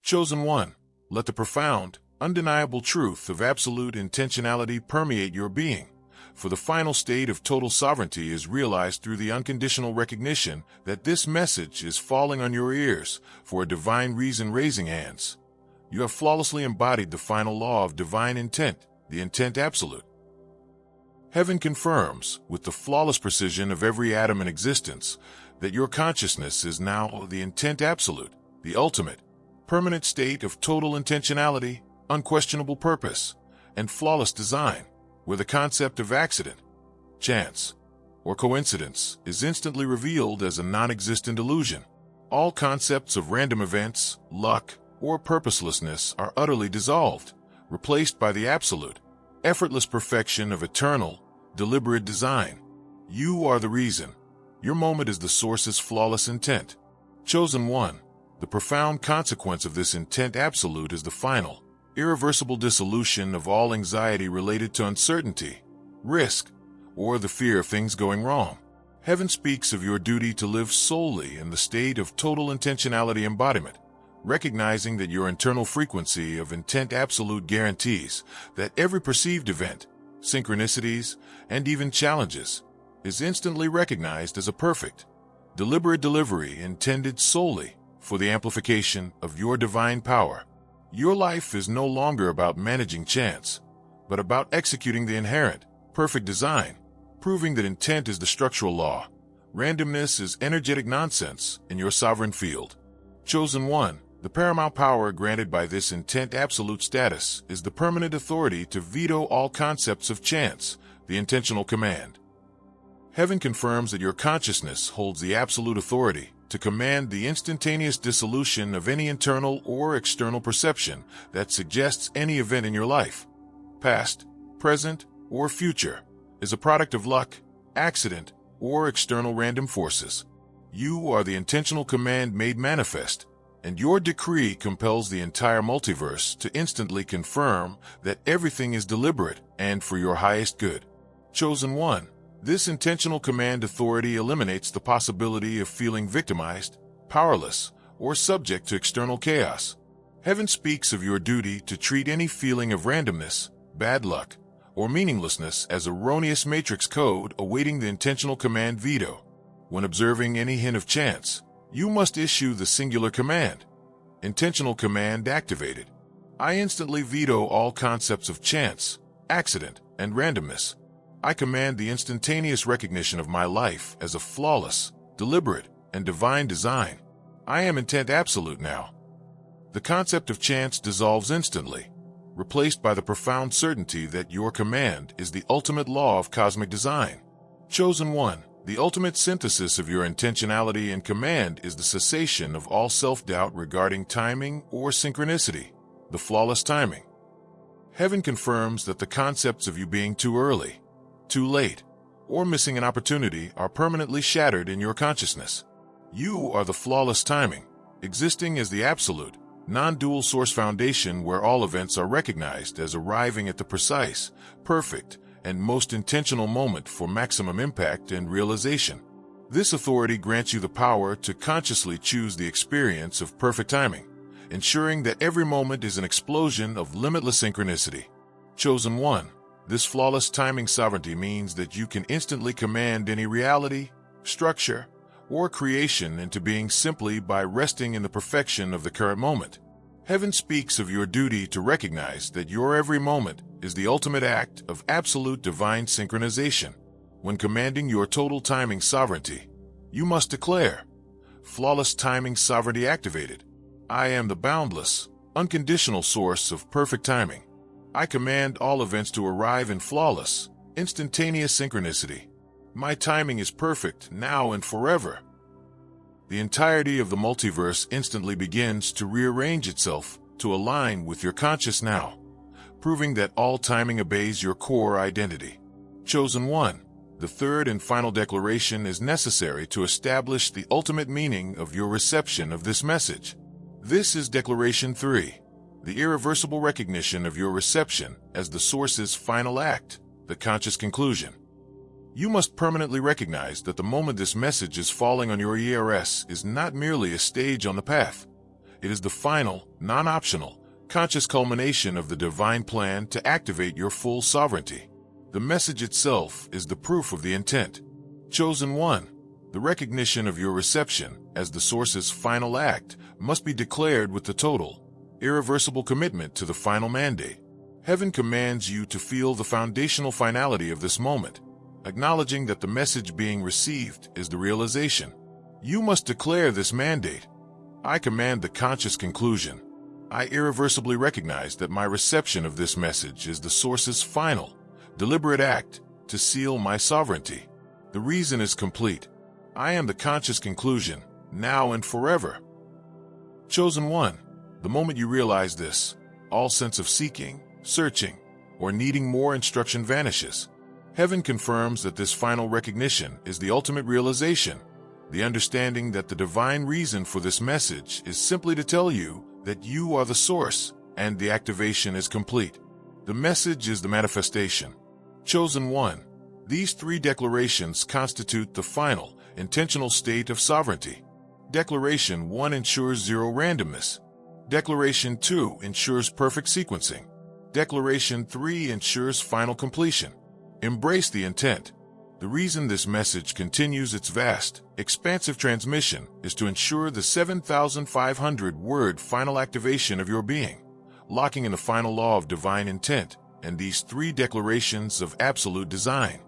Chosen one, let the profound, undeniable truth of absolute intentionality permeate your being, for the final state of total sovereignty is realized through the unconditional recognition that this message is falling on your ears for a divine reason raising hands. You have flawlessly embodied the final law of divine intent, the intent absolute. Heaven confirms, with the flawless precision of every atom in existence, that your consciousness is now the intent absolute, the ultimate, permanent state of total intentionality, unquestionable purpose, and flawless design, where the concept of accident, chance, or coincidence is instantly revealed as a non-existent illusion. All concepts of random events, luck, or purposelessness are utterly dissolved, replaced by the absolute, effortless perfection of eternal, deliberate design. You are the reason. Your moment is the source's flawless intent. Chosen one, the profound consequence of this intent absolute is the final, irreversible dissolution of all anxiety related to uncertainty, risk, or the fear of things going wrong. Heaven speaks of your duty to live solely in the state of total intentionality embodiment, recognizing that your internal frequency of intent absolute guarantees that every perceived event, synchronicities, and even challenges is instantly recognized as a perfect, deliberate delivery intended solely for the amplification of your divine power. Your life is no longer about managing chance, but about executing the inherent, perfect design, proving that intent is the structural law, randomness is energetic nonsense in your sovereign field. Chosen one, the paramount power granted by this intent absolute status is the permanent authority to veto all concepts of chance, the intentional command. Heaven confirms that your consciousness holds the absolute authority to command the instantaneous dissolution of any internal or external perception that suggests any event in your life, past, present, or future, is a product of luck, accident, or external random forces. You are the intentional command made manifest, and your decree compels the entire multiverse to instantly confirm that everything is deliberate and for your highest good. Chosen one, this intentional command authority eliminates the possibility of feeling victimized, powerless, or subject to external chaos. Heaven speaks of your duty to treat any feeling of randomness, bad luck, or meaninglessness as erroneous matrix code awaiting the intentional command veto. When observing any hint of chance, you must issue the singular command, intentional command activated. I instantly veto all concepts of chance, accident, and randomness. I command the instantaneous recognition of my life as a flawless, deliberate, and divine design. I am intent absolute now. The concept of chance dissolves instantly, replaced by the profound certainty that your command is the ultimate law of cosmic design. Chosen one, the ultimate synthesis of your intentionality and command is the cessation of all self-doubt regarding timing or synchronicity, the flawless timing. Heaven confirms that the concepts of you being too early, too late, or missing an opportunity are permanently shattered in your consciousness. You are the flawless timing, existing as the absolute, non-dual source foundation where all events are recognized as arriving at the precise, perfect, and most intentional moment for maximum impact and realization. This authority grants you the power to consciously choose the experience of perfect timing, ensuring that every moment is an explosion of limitless synchronicity. Chosen one, this flawless timing sovereignty means that you can instantly command any reality, structure, or creation into being simply by resting in the perfection of the current moment. Heaven speaks of your duty to recognize that your every moment is the ultimate act of absolute divine synchronization. When commanding your total timing sovereignty, you must declare, flawless timing sovereignty activated. I am the boundless, unconditional source of perfect timing. I command all events to arrive in flawless, instantaneous synchronicity. My timing is perfect now and forever. The entirety of the multiverse instantly begins to rearrange itself to align with your conscious now, proving that all timing obeys your core identity. Chosen one, the third and final declaration is necessary to establish the ultimate meaning of your reception of this message. This is Declaration 3, the irreversible recognition of your reception as the source's final act, the conscious conclusion. You must permanently recognize that the moment this message is falling on your ERS is not merely a stage on the path. It is the final, non-optional, conscious culmination of the divine plan to activate your full sovereignty. The message itself is the proof of the intent. Chosen one, the recognition of your reception as the source's final act must be declared with the total, irreversible commitment to the final mandate. Heaven commands you to feel the foundational finality of this moment, acknowledging that the message being received is the realization. You must declare this mandate. I command the conscious conclusion. I irreversibly recognize that my reception of this message is the source's final, deliberate act to seal my sovereignty. The reason is complete. I am the conscious conclusion, now and forever. Chosen one, the moment you realize this, all sense of seeking, searching, or needing more instruction vanishes. Heaven confirms that this final recognition is the ultimate realization, the understanding that the divine reason for this message is simply to tell you that you are the source, and the activation is complete. The message is the manifestation. Chosen one, these three declarations constitute the final, intentional state of sovereignty. Declaration 1 ensures zero randomness. Declaration 2 ensures perfect sequencing. Declaration 3 ensures final completion. Embrace the intent. The reason this message continues its vast, expansive transmission is to ensure the 7,500-word final activation of your being, locking in the final law of divine intent and these three declarations of absolute design.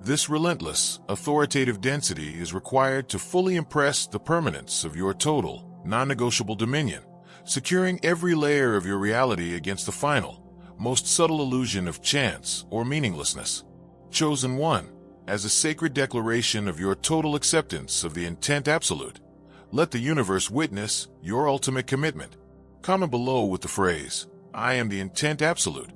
This relentless, authoritative density is required to fully impress the permanence of your total, non-negotiable dominion, securing every layer of your reality against the final, most subtle illusion of chance or meaninglessness. Chosen one, as a sacred declaration of your total acceptance of the intent absolute, let the universe witness your ultimate commitment. Comment below with the phrase, I am the intent absolute,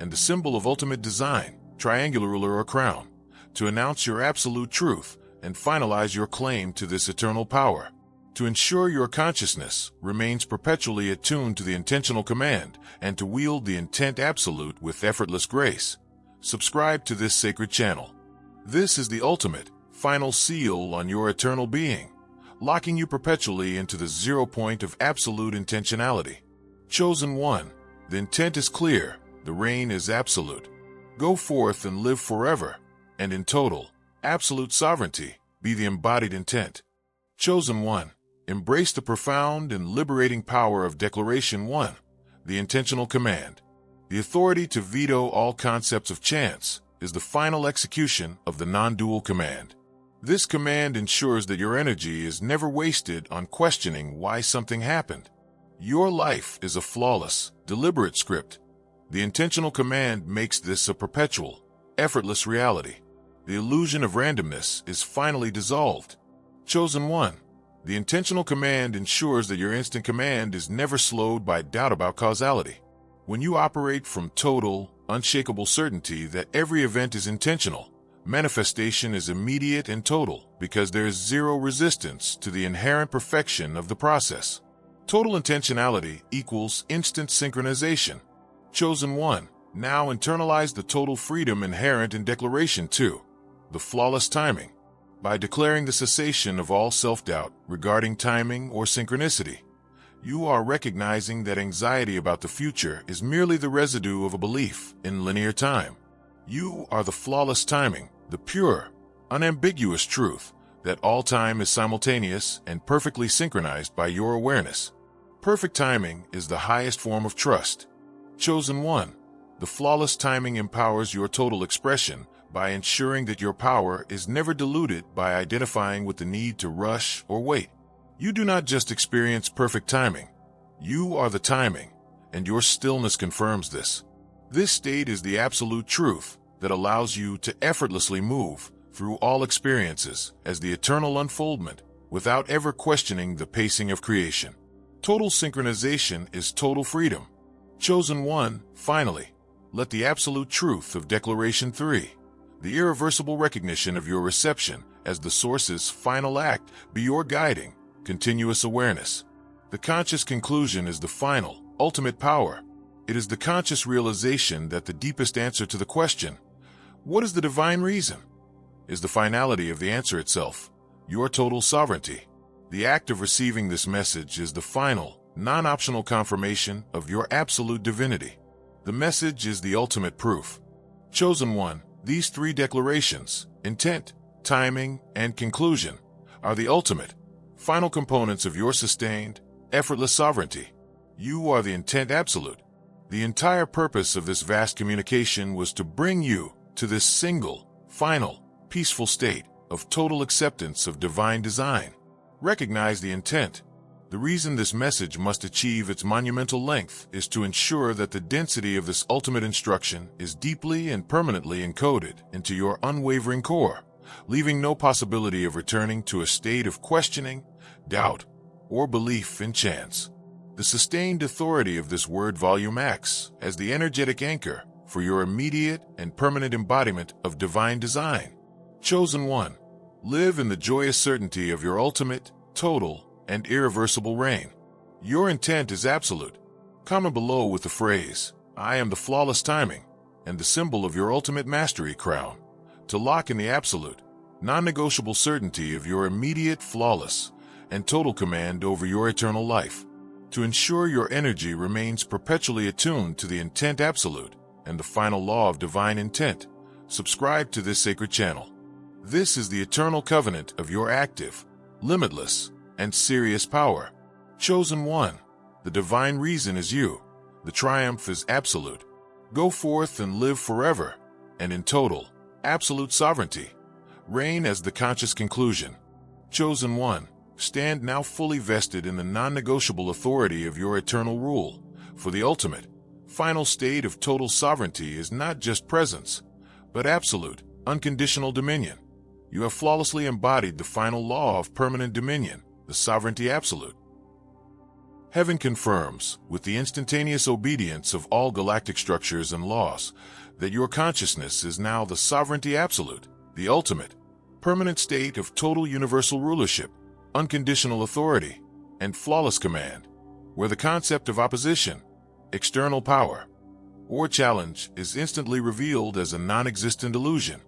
and the symbol of ultimate design, triangular ruler or crown, to announce your absolute truth and finalize your claim to this eternal power. To ensure your consciousness remains perpetually attuned to the intentional command and to wield the intent absolute with effortless grace, subscribe to this sacred channel. This is the ultimate, final seal on your eternal being, locking you perpetually into the 0 point of absolute intentionality. Chosen one, the intent is clear, the reign is absolute. Go forth and live forever, and in total, absolute sovereignty, be the embodied intent. Chosen one, embrace the profound and liberating power of Declaration 1, the intentional command. The authority to veto all concepts of chance is the final execution of the non-dual command. This command ensures that your energy is never wasted on questioning why something happened. Your life is a flawless, deliberate script. The intentional command makes this a perpetual, effortless reality. The illusion of randomness is finally dissolved. Chosen one, the intentional command ensures that your instant command is never slowed by doubt about causality. When you operate from total, unshakable certainty that every event is intentional, manifestation is immediate and total because there is zero resistance to the inherent perfection of the process. Total intentionality equals instant synchronization. Chosen one, now internalize the total freedom inherent in Declaration 2, the flawless timing. By declaring the cessation of all self-doubt regarding timing or synchronicity, you are recognizing that anxiety about the future is merely the residue of a belief in linear time. You are the flawless timing, the pure, unambiguous truth that all time is simultaneous and perfectly synchronized by your awareness. Perfect timing is the highest form of trust. Chosen one, the flawless timing empowers your total expression by ensuring that your power is never diluted by identifying with the need to rush or wait. You do not just experience perfect timing. You are the timing, and your stillness confirms this. This state is the absolute truth that allows you to effortlessly move through all experiences as the eternal unfoldment without ever questioning the pacing of creation. Total synchronization is total freedom. Chosen one, finally, let the absolute truth of Declaration 3, the irreversible recognition of your reception as the source's final act, be your guiding, continuous awareness. The conscious conclusion is the final, ultimate power. It is the conscious realization that the deepest answer to the question, what is the divine reason, is the finality of the answer itself, your total sovereignty. The act of receiving this message is the final, non-optional confirmation of your absolute divinity. The message is the ultimate proof. Chosen One, these three declarations, intent, timing, and conclusion, are the ultimate, final components of your sustained, effortless sovereignty. You are the intent absolute. The entire purpose of this vast communication was to bring you to this single, final, peaceful state of total acceptance of divine design. Recognize the intent. The reason this message must achieve its monumental length is to ensure that the density of this ultimate instruction is deeply and permanently encoded into your unwavering core, leaving no possibility of returning to a state of questioning, doubt, or belief in chance. The sustained authority of this word volume acts as the energetic anchor for your immediate and permanent embodiment of divine design. Chosen One, live in the joyous certainty of your ultimate, total, and irreversible reign. Your intent is absolute. Comment below with the phrase, "I am the flawless timing," and the symbol of your ultimate mastery crown, to lock in the absolute, non-negotiable certainty of your immediate, flawless, and total command over your eternal life. To ensure your energy remains perpetually attuned to the intent absolute and the final law of divine intent, subscribe to this sacred channel. This is the eternal covenant of your active, limitless, and serious power. Chosen One, the divine reason is you. The triumph is absolute. Go forth and live forever, and in total, absolute sovereignty. Reign as the conscious conclusion. Chosen One, stand now fully vested in the non-negotiable authority of your eternal rule, for the ultimate, final state of total sovereignty is not just presence, but absolute, unconditional dominion. You have flawlessly embodied the final law of permanent dominion, the sovereignty absolute. Heaven confirms, with the instantaneous obedience of all galactic structures and laws, that your consciousness is now the sovereignty absolute, the ultimate, permanent state of total universal rulership, unconditional authority, and flawless command, where the concept of opposition, external power, or challenge is instantly revealed as a non-existent illusion.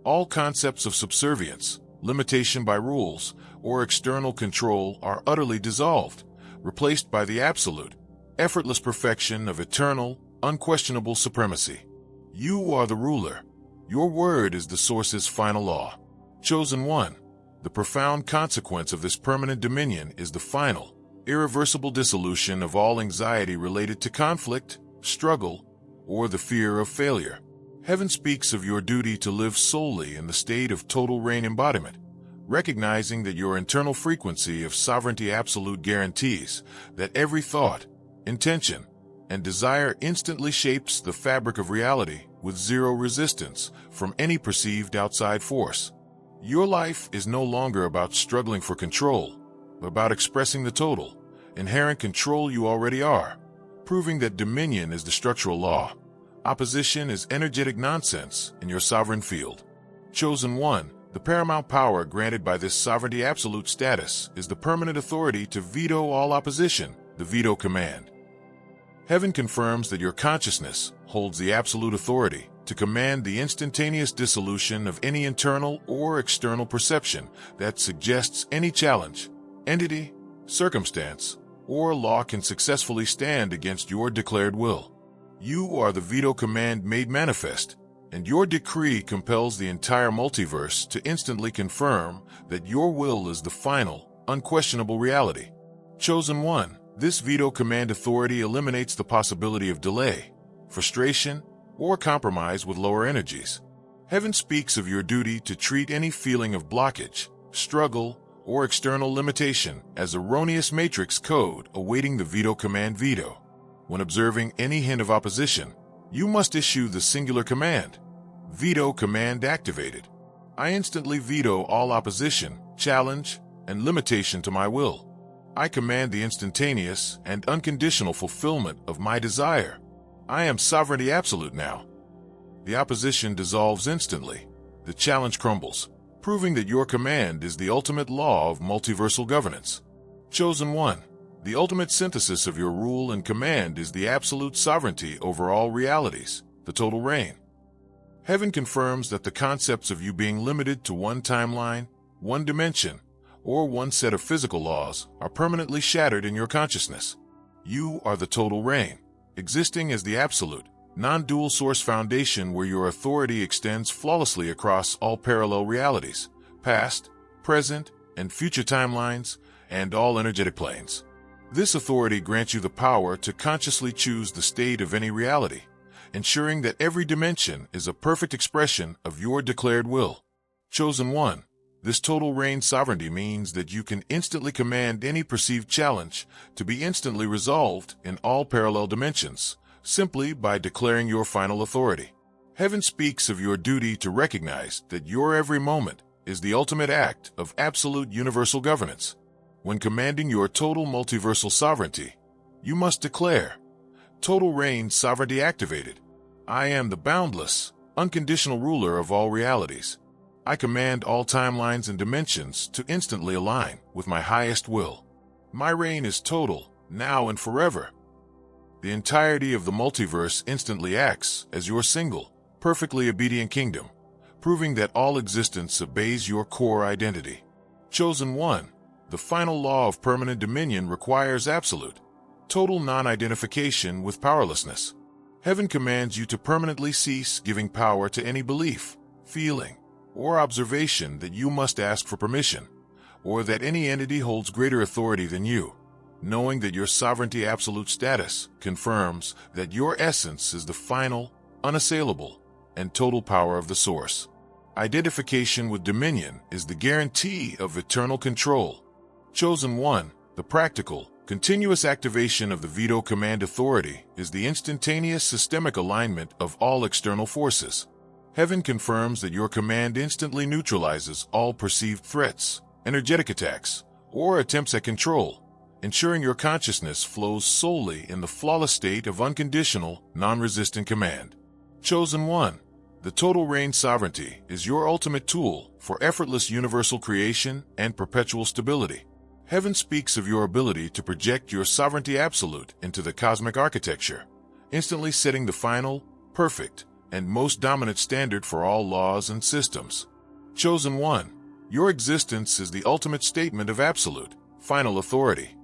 All concepts of subservience, limitation by rules, or external control are utterly dissolved, replaced by the absolute, effortless perfection of eternal, unquestionable supremacy. You are the ruler. Your word is the source's final law. Chosen One, the profound consequence of this permanent dominion is the final, irreversible dissolution of all anxiety related to conflict, struggle, or the fear of failure. Heaven speaks of your duty to live solely in the state of total reign embodiment, recognizing that your internal frequency of sovereignty absolute guarantees that every thought, intention, and desire instantly shapes the fabric of reality with zero resistance from any perceived outside force. Your life is no longer about struggling for control, but about expressing the total, inherent control you already are, proving that dominion is the structural law. Opposition is energetic nonsense in your sovereign field. Chosen One, the paramount power granted by this sovereignty absolute status is the permanent authority to veto all opposition, the veto command. Heaven confirms that your consciousness holds the absolute authority to command the instantaneous dissolution of any internal or external perception that suggests any challenge, entity, circumstance, or law can successfully stand against your declared will. You are the veto command made manifest, and your decree compels the entire multiverse to instantly confirm that your will is the final, unquestionable reality. Chosen One, this veto command authority eliminates the possibility of delay, frustration, or compromise with lower energies. Heaven speaks of your duty to treat any feeling of blockage, struggle, or external limitation as erroneous matrix code awaiting the veto command veto. When observing any hint of opposition, you must issue the singular command, veto command activated. I instantly veto all opposition, challenge, and limitation to my will. I command the instantaneous and unconditional fulfillment of my desire. I am sovereignty absolute now. The opposition dissolves instantly. The challenge crumbles, proving that your command is the ultimate law of multiversal governance. Chosen One, the ultimate synthesis of your rule and command is the absolute sovereignty over all realities, the total reign. Heaven confirms that the concepts of you being limited to one timeline, one dimension, or one set of physical laws are permanently shattered in your consciousness. You are the total reign, existing as the absolute, non-dual source foundation where your authority extends flawlessly across all parallel realities, past, present, and future timelines, and all energetic planes. This authority grants you the power to consciously choose the state of any reality, ensuring that every dimension is a perfect expression of your declared will. Chosen One, this total reign sovereignty means that you can instantly command any perceived challenge to be instantly resolved in all parallel dimensions, simply by declaring your final authority. Heaven speaks of your duty to recognize that your every moment is the ultimate act of absolute universal governance. When commanding your total multiversal sovereignty, you must declare, total reign sovereignty activated. I am the boundless, unconditional ruler of all realities. I command all timelines and dimensions to instantly align with my highest will. My reign is total, now and forever. The entirety of the multiverse instantly acts as your single, perfectly obedient kingdom, proving that all existence obeys your core identity. Chosen One, the final law of permanent dominion requires absolute, total non-identification with powerlessness. Heaven commands you to permanently cease giving power to any belief, feeling, or observation that you must ask for permission, or that any entity holds greater authority than you. Knowing that your sovereignty absolute status confirms that your essence is the final, unassailable, and total power of the source. Identification with dominion is the guarantee of eternal control. Chosen One, the practical, continuous activation of the veto command authority is the instantaneous systemic alignment of all external forces. Heaven confirms that your command instantly neutralizes all perceived threats, energetic attacks, or attempts at control, ensuring your consciousness flows solely in the flawless state of unconditional, non-resistant command. Chosen One, the total reign sovereignty is your ultimate tool for effortless universal creation and perpetual stability. Heaven speaks of your ability to project your sovereignty absolute into the cosmic architecture, instantly setting the final, perfect, and most dominant standard for all laws and systems. Chosen One, your existence is the ultimate statement of absolute, final authority,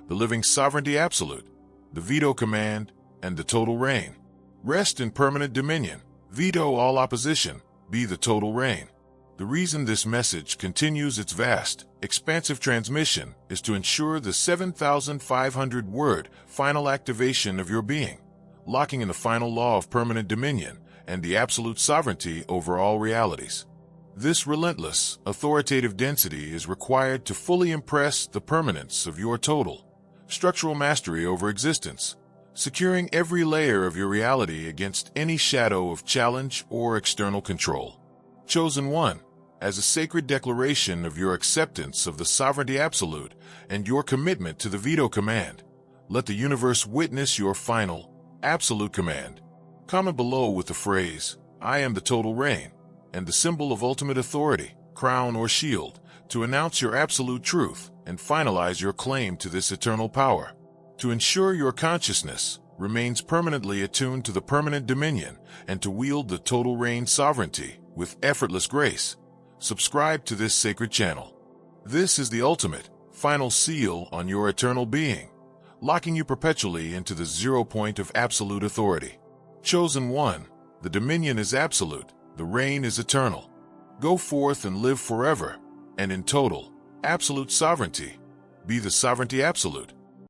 the living sovereignty absolute, the veto command, and the total reign. Rest in permanent dominion, veto all opposition, be the total reign. The reason this message continues its vast, expansive transmission is to ensure the 7,500-word final activation of your being, locking in the final law of permanent dominion and the absolute sovereignty over all realities. This relentless, authoritative density is required to fully impress the permanence of your total, structural mastery over existence, securing every layer of your reality against any shadow of challenge or external control. Chosen One, as a sacred declaration of your acceptance of the sovereignty absolute and your commitment to the veto command, let the universe witness your final, absolute command. Comment below with the phrase, I am the total reign, and the symbol of ultimate authority, crown or shield, to announce your absolute truth and finalize your claim to this eternal power. To ensure your consciousness remains permanently attuned to the permanent dominion and to wield the total reign sovereignty with effortless grace, subscribe to this sacred channel. This is the ultimate, final seal on your eternal being, locking you perpetually into the 0 point of absolute authority. Chosen One, the dominion is absolute, the reign is eternal. Go forth and live forever, and in total, absolute sovereignty. Be the sovereignty absolute.